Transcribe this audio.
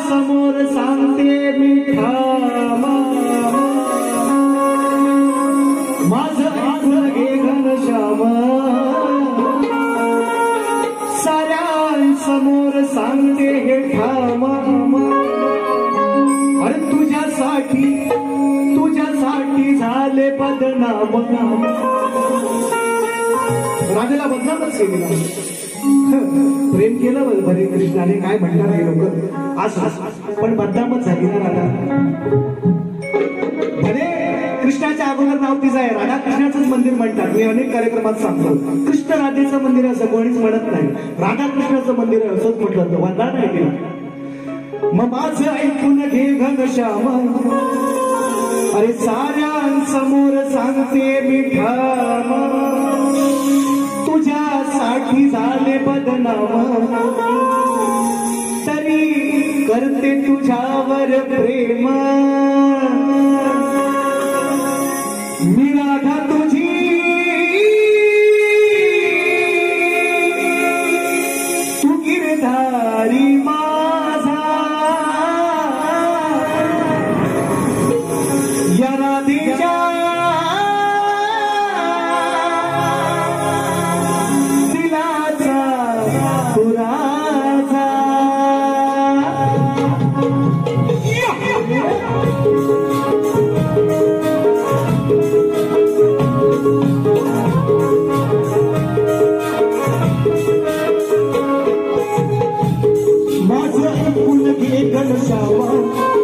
समोर सांगते मी ठामा माझं ऐकून घे घनश्याम साऱ्यांसमोर सांगते हे ठामा अरे तुझ्यासाठी झाले बदनाम राजाला बदनामच केलेला प्रेम केलं भरे कृष्णाने काय म्हणणार हे लोक आज पण बदनामच झाली ना राधा भले कृष्णाच्या अगोदर नाव तिचं आहे राधा कृष्णाचंच मंदिर म्हणतात मी अनेक कार्यक्रमात सांगतो कृष्ण राधेचं मंदिर आहे असं कोणीच म्हणत नाही राधा कृष्णाचं मंदिर आहे असंच म्हटलं तर वंदा नाही केलं मग माझं ऐकून घे घनश्याम अरे साऱ्यांसमोर सांगते मी ठाम तुझ्यासाठी झाले बदनाम तरी करते तुझ्यावर प्रेम मी राधा तुझी तू गिरधारी माझा या राधेच्या दिलाचा पुराचा माझं ऐकून घे घनश्याम